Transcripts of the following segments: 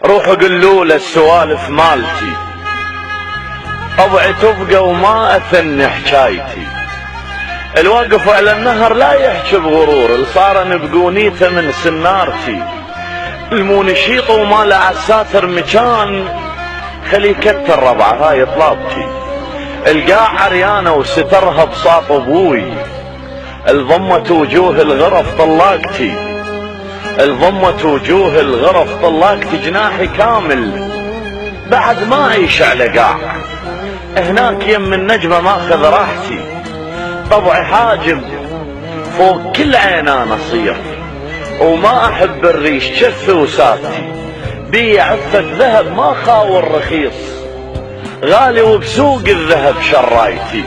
روحوا قلوا له السوالف مالتي، طبعي تبقى وما اثني حكايتي. الواقف على النهر لا يحكي بغرور، الصار بقونيته من سنارتي. المونشيط وما له عالساتر مكان، خلي يكتر ربعه هاي طلابتي. القاع عريانه وسترها بساط ابوي، الضمت وجوه الغرف طلاقتي. الضمت وجوه الغرف طلاقتي، جناحي كامل بعد ما اعيش على قاع. هناك يم النجمه ماخذ راحتي، طبعي حاجب فوق كل عينان اصير، وما احب الريش كفي وساتي. بي عفة ذهب ما خاور رخيص، غالي وبسوق الذهب شرايتي.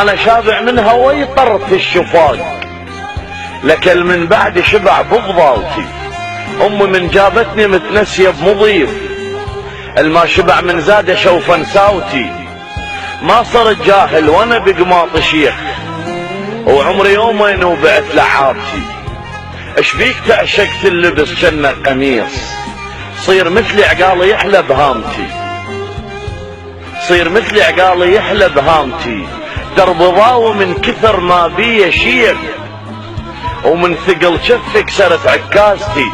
انا شابع منها ويطرت الشفاق، لكل من بعد شبع بفضالتي. امي من جابتني متنسيه بمضيف، الما شبع من زاد شوفا نساوتي. ما صرت جاهل وانا بقماط شيخ، وعمري يومين وبعت لعابتي. اشبيك تعشقت اللبس جنة قميص، صير مثلي عقالي يحلى بهامتي. صير مثلي عقالي يحلى بهامتي. درب ضاوي من كثر ما بي شيب، ومن ثقل شفي كسرت عكاستي.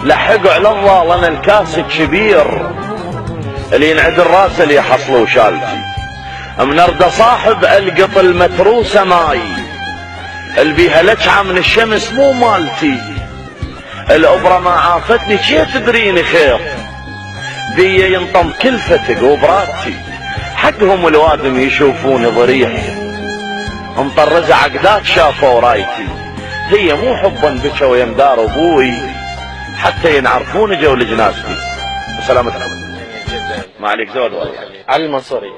لحقوا على الضال انا الكاس كبير، اللي ينعدل راسه اللي يحصلوا شالتي. من ارد صاحب القط المتروسه ماي، اللي بيها لجعه من الشمس مو مالتي. الابره ما عافتني شي تدريني خير، بي ينطم كلفتك وبراتي. حقهم الوادم يشوفوني ضريح، مطرزه عقدات شافوا رايتي. هي مو حبا بك ويمدار ابوي، حتى ينعرفون جو لجنازتي. بسلامتكم. ما عليك زود والله. علي المنصوري.